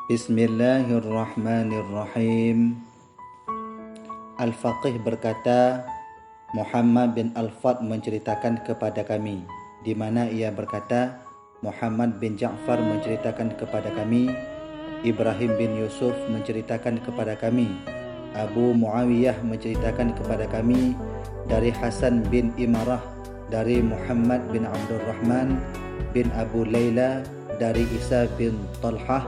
Bismillahirrahmanirrahim. Al-Faqih berkata, Muhammad bin Al-Fad menceritakan kepada kami, di mana ia berkata, Muhammad bin Ja'far menceritakan kepada kami, Ibrahim bin Yusuf menceritakan kepada kami, Abu Muawiyah menceritakan kepada kami dari Hasan bin Imarah, dari Muhammad bin Abdurrahman bin Abu Layla, dari Isa bin Talhah,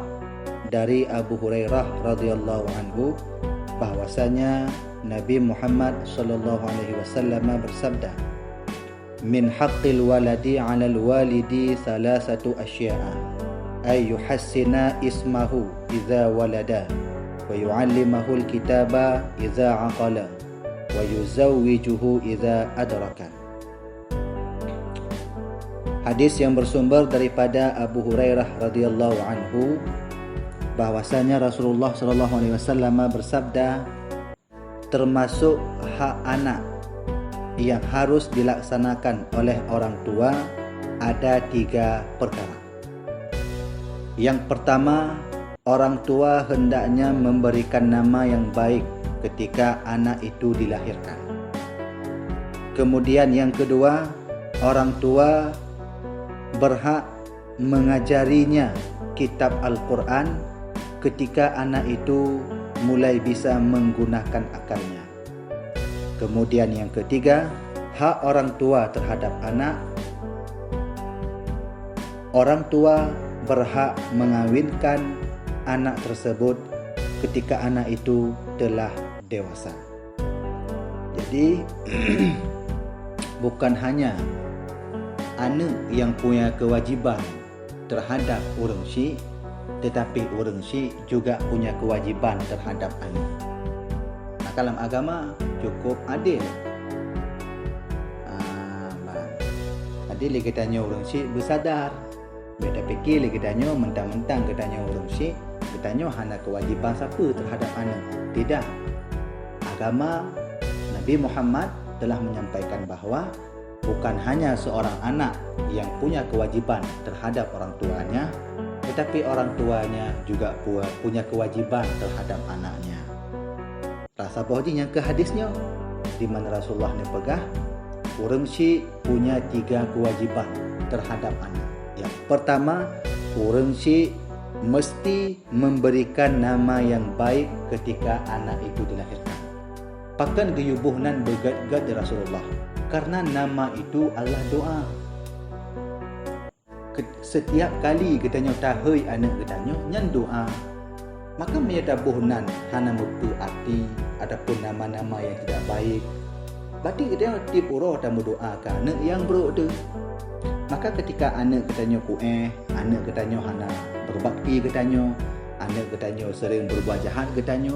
dari Abu Hurairah radhiyallahu anhu, bahwasanya Nabi Muhammad sallallahu alaihi wasallam bersabda, min haqqil waladi 'alal walidi salasatu asya'a, ay yuhassina ismahu idza walada, wa yu'allimahu al-kitaba idza 'aqala, wa yuzawwijuhu idza adraka. Hadis yang bersumber daripada Abu Hurairah radhiyallahu anhu, bahwasanya Rasulullah sallallahu alaihi wasallam bersabda, termasuk hak anak yang harus dilaksanakan oleh orang tua ada 3 perkara. Yang pertama, orang tua hendaknya memberikan nama yang baik ketika anak itu dilahirkan. Kemudian yang kedua, orang tua berhak mengajarinya kitab Al-Quran ketika anak itu mulai bisa menggunakan akalnya. Kemudian yang ketiga, hak orang tua terhadap anak. Orang tua berhak mengawinkan anak tersebut ketika anak itu telah dewasa. Jadi bukan hanya anak yang punya kewajiban terhadap orang syik, tetapi orang syik juga punya kewajiban terhadap anak. Nah, dalam agama cukup adil. Adil katanya orang syik bersadar. Beda fikir katanya mentang-mentang katanya orang syik, katanya hanya kewajiban siapa terhadap anak. Tidak. Agama Nabi Muhammad telah menyampaikan bahawa bukan hanya seorang anak yang punya kewajiban terhadap orang tuanya, tetapi orang tuanya juga punya kewajiban terhadap anaknya. Rasa bohongnya ke hadisnya, di mana Rasulullah ni pegah, orang syik punya 3 kewajiban terhadap anak. Yang pertama, orang syik mesti memberikan nama yang baik ketika anak itu dilahirkan. Pakan geyubuhnan bergat-gat di Rasulullah, karena nama itu adalah doa. Setiap kali katanya tahoi anak katanya nyan doa, maka menyatabuhnan hana mutu arti adapun nama-nama yang tidak baik. Berarti katanya tip urah dan berdoa ke anak yang buruk tu. Maka ketika anak katanya anak katanya hana berbakti katanya, anak katanya sering berbuat jahat katanya,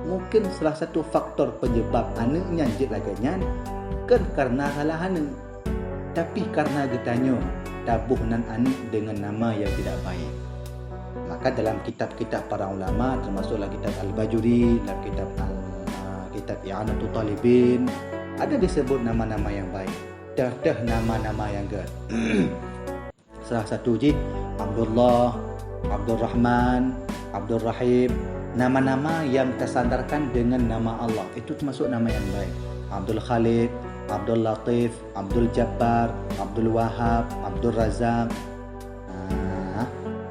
mungkin salah satu faktor penyebab anak nyanjit laganya kan karena salah anak. Tapi karena katanya tabuh nan anak dengan nama yang tidak baik. Maka dalam kitab-kitab para ulama, termasuklah kitab Al-Bajuri, dalam kitab I'anatul Talibin, ada disebut nama-nama yang baik. Dah nama-nama yang gad. Salah satu je Abdullah, Abdul Rahman, Abdul Rahim, nama-nama yang tersandarkan dengan nama Allah, itu termasuk nama yang baik. Abdul Khalid, Abdul Latif, Abdul Jabbar, Abdul Wahab, Abdul Razak.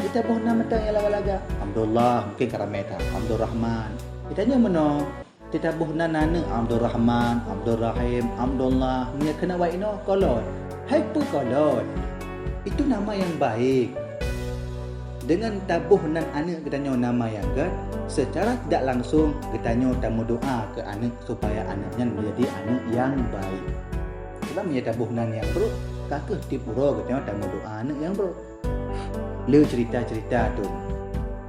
Kita pun nama tang yang lawa-laga. Abdullah mungkin karameta, Abdul Rahman. Kita nya meno, kita buhna nana Abdul Rahman, Abdul Rahim, Abdullah. Nya kena wa ino kolot. Hai pu kolot. Itu nama yang baik. Dengan tabuhnan anak kita nya nama yang gad, secara tidak langsung kita nya tamu doa ke anak supaya anaknya menjadi anak yang baik. Sebab menyatabuhnan yang buruk, kakek tipuro kita nya tamu doa anak yang buruk. Le cerita-cerita tu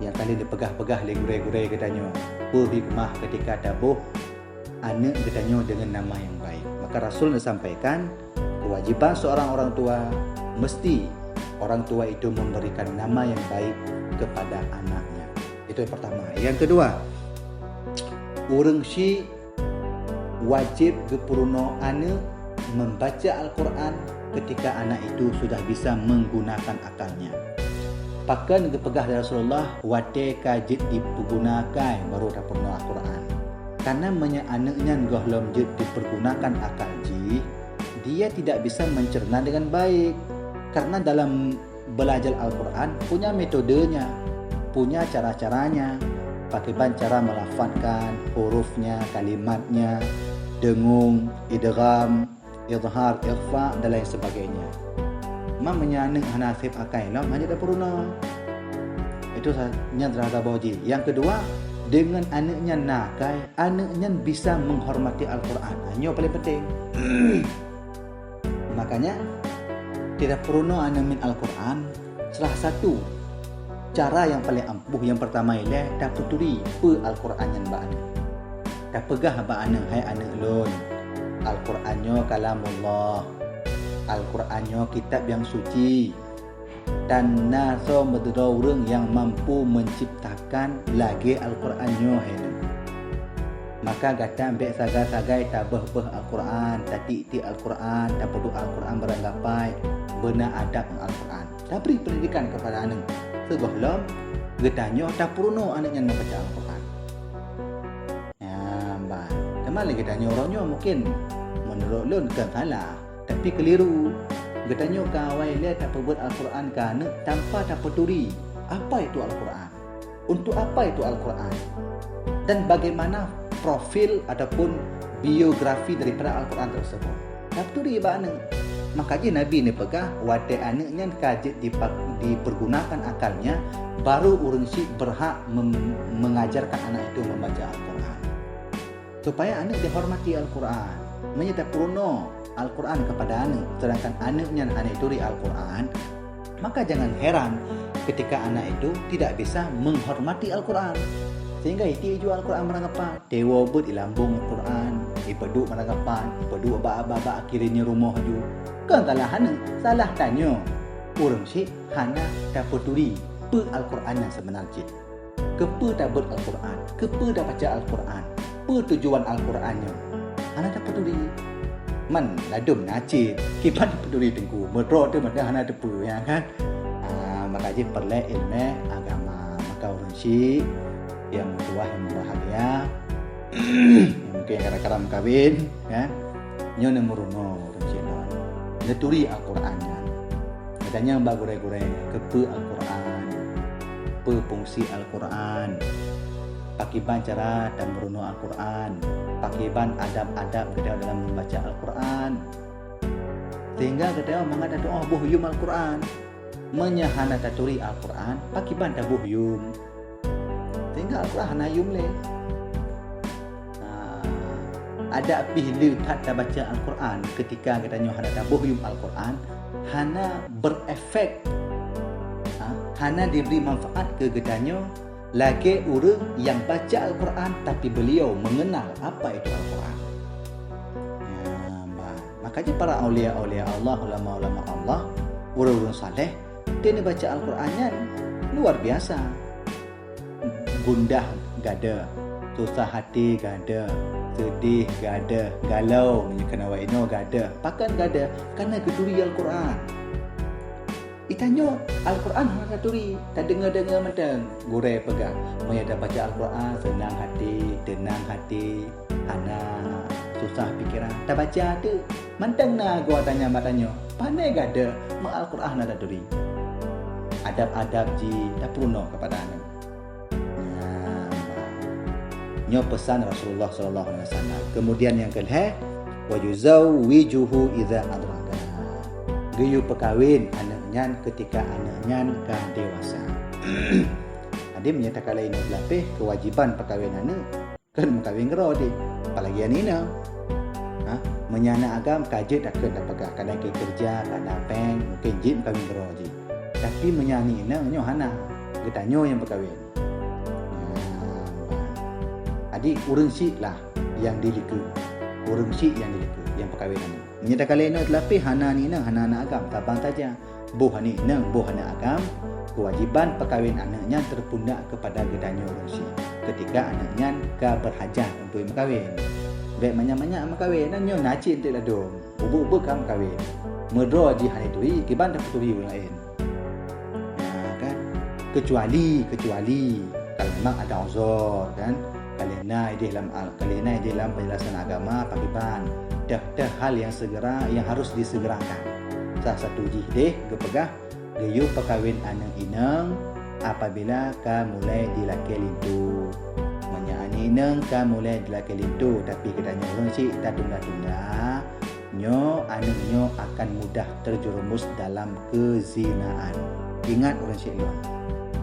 yang kali dia pegah-pegah le gurai-gurai katanya, hikmah ketika tabuh anak katanya dengan nama yang baik. Maka Rasul sampaikan kewajiban seorang orang tua, mesti orang tua itu memberikan nama yang baik kepada anaknya. Itu yang pertama. Yang kedua, orang syik wajib gepuruno anak membaca Al-Quran ketika anak itu sudah bisa menggunakan akalnya. pakan kepegah dari Rasulullah wate kajit dipergunakan baru dah pernah Al-Quran. Karena anaknya gohlom jid dipergunakan akal ji, dia tidak bisa mencerna dengan baik. Karena dalam belajar Al-Quran punya metodenya, punya cara-caranya, pakai cara melafazkan hurufnya, kalimatnya, dengung, idgham, izhar, ikhfa dan lain sebagainya. Mamanya anak hanasib akai lam hanya dah puruna. Itu nya terhadap boji. Yang kedua, dengan anaknya nakai, anaknya bisa menghormati Al-Quran. Ini paling penting. Makanya tidak puruna anak min Al-Quran. Salah satu cara yang paling ampuh yang pertama ialah dah puturi pe Al-Quran yang ba anak. Dah pegah ba anak, hai anak lon. Al-Qurannya kalamullah. Al-Qurannya kitab yang suci. Dan naso medera orang yang mampu menciptakan lagi Al-Qurannya hai. Maka kata ambil sagai-sagai tabah-bah Al-Quran, tati-ti Al-Quran, tak perlu Al-Quran beranggapai benar adab Al-Quran. Dah beri pendidikan kepada anak. Segohlom getanya tak perlu anaknya membaca Al-Quran. Ya, mbak. Kemana getanya orangnya mungkin menurut lun kan salah, tapi keliru. Getanya kawai dia tak perbuat Al-Quran kan tanpa tak peduli apa itu Al-Quran. Untuk apa itu Al-Quran? Dan bagaimana profil ataupun biografi daripada Al-Quran tersebut. Tak peduli bagaimana. Makanya Nabi ni pegah wate anaknya kajit dipergunakan akalnya, baru orang si berhak mengajarkan anak itu membaca Al-Quran. Supaya anak dihormati Al-Quran. Menyata purno Al-Quran kepada anak, sedangkan anaknya anak itu di Al-Quran, maka jangan heran ketika anak itu tidak bisa menghormati Al-Quran. Sehingga itu jual Al-Quran meranggapan dewa bud ilambung Al-Quran, ipeduk meranggapan, ipeduk aba-aba akhirnya rumah ju. Kan salah tanya orang si hana tak peduli pe Al-Quran yang sebenarnya. Kepe tak ber Al-Quran, kepe dah baca Al-Quran, pe tujuan Al-Qurannya. Hana tak peduli. Man ladum nacit, kipan peduli tengku. Medro tu mana hana tepu ya kan. Makanya perlu ilmu agama. Maka orang si yang tua yang bahagia mungkin kadang-kadang kawin ya nyonya meruno orang Cina neturi Al-Qurannya katanya mbak gure-gure kepe Al-Quran pe fungsi Al-Quran pakiban cara dan meruno Al-Quran pakiban adab-adab kita dalam membaca Al-Quran sehingga kita mengadat doa buhyum Al-Quran menyahana taturi Al-Quran pakiban tak buhyum sehingga Al-Quran hana yum le. Ada pihli tak baca Al-Quran ketika katanya hana tabuh yum Al-Quran hana berefek, hana diberi manfaat ke katanya lagi orang yang baca Al-Quran tapi beliau mengenal apa itu Al-Quran. Makanya para awliya-awliya Allah, ulama-ulama Allah, orang-orang saleh, dia baca Al-Qurannya luar biasa. Gundah gada, susah hati gada, sedih gada, galau kena waino gada, pakan gada karena keduri Al-Quran. Itanya Al-Quran hana keduri, tak dengar-dengar mentang gure pegang. Mai ada baca Al-Quran senang hati, tenang hati, hana susah fikiran. Tak baca tu, mentang na gua tanya matanya, pandai gada, ma Al-Quran hana keduri. Adab-adab ji tak perlu kepada anak. Nyo pesan Rasulullah sallallahu alaihi wasallam. Kemudian yang kedua, wa yuzawwijuhu idza adraka. Geyu perkahwin anaknya ketika anaknya dah dewasa. Ada menyatakan lain lebih kewajiban perkahwin anak kan berkahwin gero dia. Apalagi anina. Menyana agam kajet akan dapat kadang kerja, kadang peng, mungkin jin kahwin gero je. Tapi menyani nyo hana. Kita nyo yang berkahwin. Jadi orang si lah yang diliku, orang si yang diliku, yang perkahwinan ni. Menyatakan lain adalah hana ni nang hana anak agam, tabang saja. Buh ni nang buh anak agam, kewajiban perkahwin anaknya terpundak kepada gedanya orang si. Ketika anaknya ka berhajat untuk berkahwin. Baik banyak-banyak berkahwin, dan nyo nacin tak ladung. Ubuk-ubuk kam berkahwin. Medro di hari tu, kiban tak peturi orang lain. Kan? kecuali kalau memang ada uzur kan, kalina di dalam penjelasan agama pakiban dah hal yang harus disegerakan. Salah satu jihdeh gepegah gayu perkahwin anak inang apabila ka mulai dilaki lintu. Menyani inang ka mulai dilaki lintu, tapi katanya orang cik tak tunda-tunda nyo anaknyo akan mudah terjerumus dalam kezinaan. Ingat orang cik luar,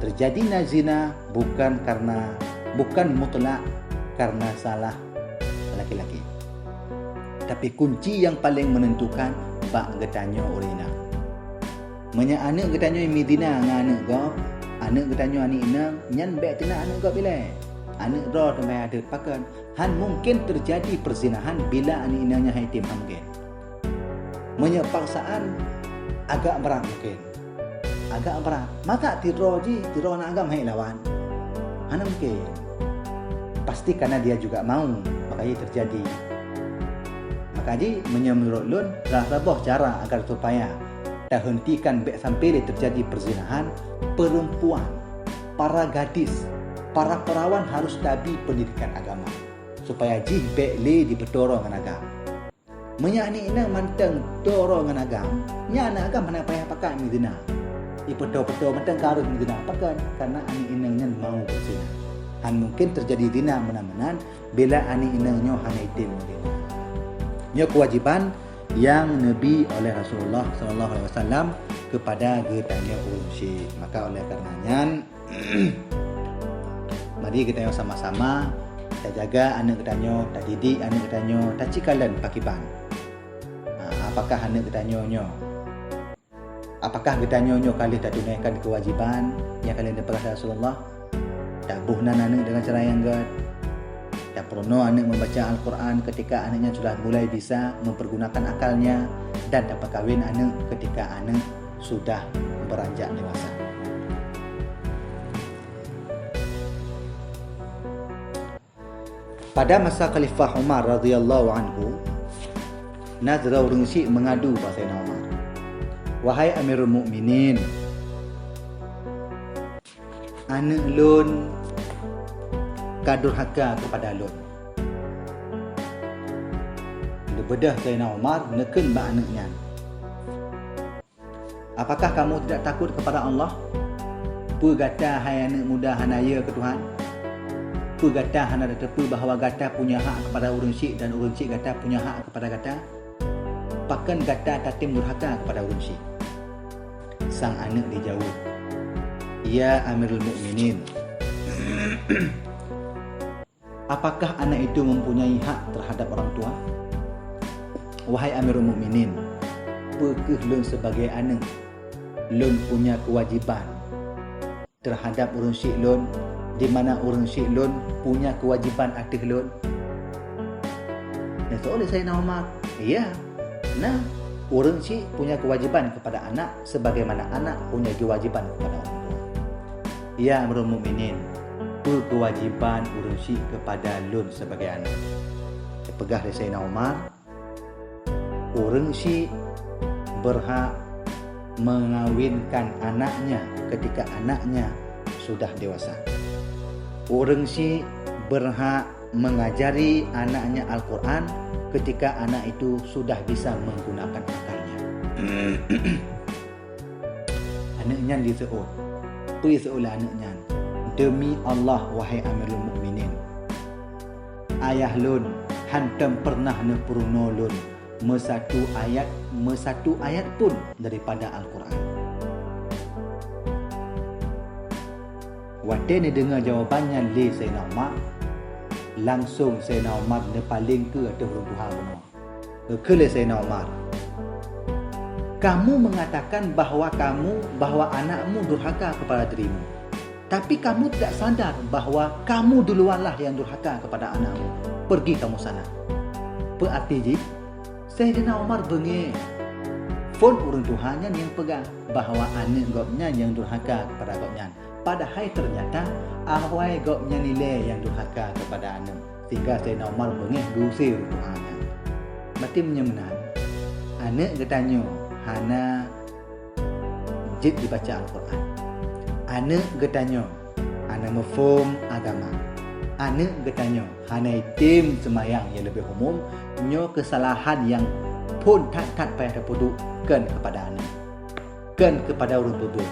terjadinya zina bukan mutlak karena salah laki-laki, tapi kunci yang paling menentukan bak getanyo orina. Menya anak getanyo midina dengan anak getanyo ani inang nyan baik tina anak go bila anak ro temai ada pakan han mungkin terjadi perzinahan bila ani inangnya haitim mungkin. Menya paksaan agak berat mungkin. Agak berat. Maka tiro nak agam hai lawan. Hana mungkin. Pasti karena dia juga mau, makanya terjadi. Maka menurut lun salah satu cara agar supaya tak hentikan sampai terjadi perzinahan, perempuan, para gadis, para perawan harus tabi pendidikan agama supaya le dipedorong dengan agama. Menyani ina manteng dorong dengan agama, nya anak agama mana payah pakai midina. Ipedo-pedo manteng karut midina pakai karena ani inangnya mau berzina. Han mungkin terjadi zina menan-menan bila ani inangnya hanaitin midina. Nya kewajiban yang Nabi oleh Rasulullah SAW kepada getanya urunsi. Maka oleh karenanya mari kita yang sama-sama kita jaga anak getanyo, tak didik anak getanyo, tak cikalan pakiban. Apakah anak getanyo apakah getanyo kali tak tunaikan kewajiban yang kalian dapatkan Rasulullah? Tak buhnan anak dengan cara yang gad. Tak perlu anak membaca Al-Quran ketika anaknya sudah mulai bisa mempergunakan akalnya, dan dapat kahwin anak ketika anak sudah beranjak dewasa. Pada masa Khalifah Umar radhiyallahu anhu, Nazra orang Syiah mengadu pada Sayyidina Umar, "Wahai Amirul Mukminin, anak lun kadurhaka kepada lun." Bedah Sayyidina Umar neken ba anaknya, "Apakah kamu tidak takut kepada Allah? Pegata hai anak muda hanaya ke Tuhan? Pegata hana tepu bahawa gata punya hak kepada orang Syiah dan orang Syiah gata punya hak kepada gata? Pakan gata tatim durhaka kepada orang Syiah?" Sang anak dijawab, "Ya Amirul Mukminin, apakah anak itu mempunyai hak terhadap orang tua? Wahai Amirul Mukminin, pekeh lun sebagai anak, lun punya kewajipan terhadap orang Syiah lun, di mana orang Syiah lun punya kewajipan atas lun?" Dan soalnya Sayyidina Umar, iya, nah orang Syiah punya kewajipan kepada anak sebagaimana anak punya kewajipan kepada orang tua. Ya Amirul Mukminin, kewajipan orang Syiah kepada lun sebagai anak. Pegah dari Sayyidina Umar, orang Syiah berhak mengawinkan anaknya ketika anaknya sudah dewasa. Orang Syiah berhak mengajari anaknya Al-Quran ketika anak itu sudah bisa menggunakan akalnya. Anaknya diseol. Perseol anaknya. Demi Allah wahai Amirul Mukminin, ayah lun hantam pernah nepurno lun mesatu ayat pun daripada Al-Quran. Waktu ni dengar jawapannya le Sayyidina Umar, langsung Sayyidina Umar ne paling ke atas runtuhan benar. Kele Sayyidina Umar, kamu mengatakan bahawa anakmu durhaka kepada dirimu, tapi kamu tidak sadar bahawa kamu duluanlah yang durhaka kepada anakmu. Pergi kamu sana. Berarti Sayyidina Umar bengih. Phone urun Tuhannya yang pegang bahawa anak gopnya yang durhaka kepada gopnya. Padahal ternyata awai gopnya nilai yang durhaka kepada anak. Sehingga Sayyidina Umar bengih gusir Tuhannya. Berarti menyemenan. Anak bertanya, hana jid dibaca Al-Quran. anak getanyo ana mafhum agama. Anak getanyo hanai tim semayang yang lebih umum, nyo kesalahan yang pun tak payah terpuduk kan kepada anak. Kan kepada orang tua,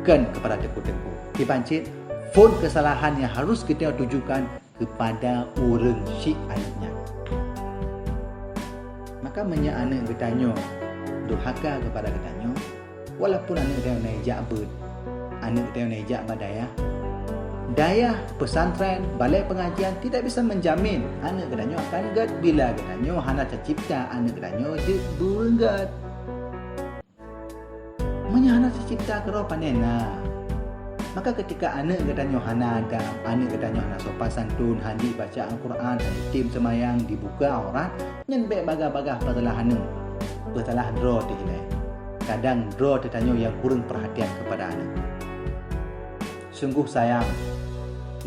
kan kepada tengku-tengku. Dipancit pun kesalahan yang harus kita tujukan kepada orang syik anaknya. Maka menyak anak getanyo durhaka kepada getanyo, walaupun anak dia naik ber, anak dia naik badaya, daya pesantren, balai pengajian tidak bisa menjamin anak getanyo akan get bila getanyo hana tercipta anak getanyo je berenggat. Menyak hana tercipta kero panena. Maka ketika anak getanyo hana ada, anak getanyo hana sopan santun, handi baca Al-Quran, handi tim semayang, dibuka orang, nyen baik bagah-bagah patalah anak. Patalah draw tihilai. Kadang draw tetanyo yang kurang perhatian kepada anak. Sungguh sayang,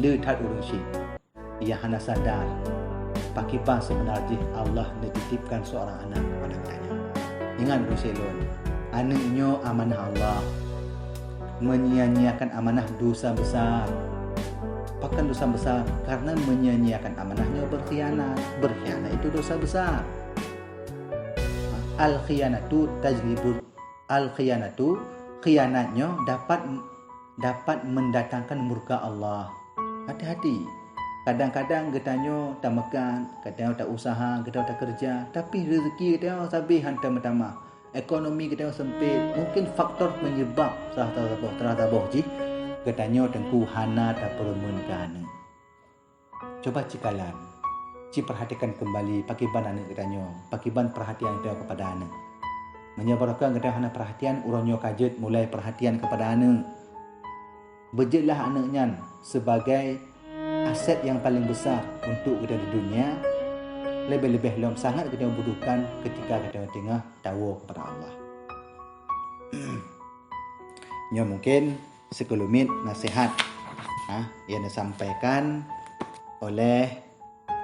letat urung syik. Ia hana sadar, pakipah sebenarnya Allah menitipkan seorang anak kepada getanyo. Ingat urung syik lon, anaknyo amanah Allah. Menyia-nyiakan amanah dosa besar. Bahkan dosa besar karena menyia-nyiakan amanahnya berkhianat. Berkhianat itu dosa besar. Al-khianatu tajlibul al-khianatu, khianatnya dapat mendatangkan murka Allah. Hati-hati. Kadang-kadang getanyo tak makan, getanyo tak usaha, getanyo tak kerja, tapi rezeki getanyo sabih hantar pertama. Ekonomi kita sempit, mungkin faktor penyebab terhadap ji getanyo tengku hana tak permun kana. Coba cikalan, perhatikan kembali pakiban anak getanyo, pakiban perhatian kita kepada anak. Menyebabkan getanyo hana perhatian, uronyo kajet mulai perhatian kepada anak. Bejitlah anaknya sebagai aset yang paling besar untuk kita di dunia. Lebih-lebih dalam sangat kita membutuhkan ketika kita tengah tahu kepada Allah. Nyo mungkin sekelumit nasihat yang disampaikan oleh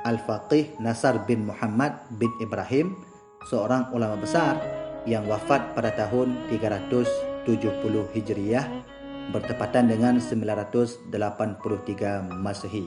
Al-Faqih Nasar bin Muhammad bin Ibrahim, seorang ulama besar yang wafat pada tahun 370 Hijriah bertepatan dengan 983 Masehi.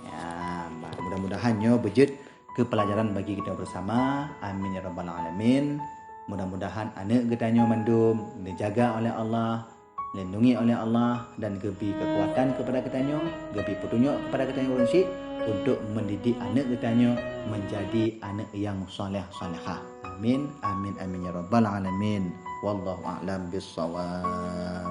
Ya, mudah-mudahan nyo bejit ke pelajaran bagi kita bersama. Amin ya rabbal alamin. Mudah-mudahan anak getanyo mandum dijaga oleh Allah, lindungi oleh Allah, dan gebi kekuatan kepada getanyo, gebi petunjuk kepada getanyo orang syik untuk mendidik anak getanyo menjadi anak yang soleh-solehah. Amin amin amin ya rabbal alamin. Wallahu a'lam bissawab.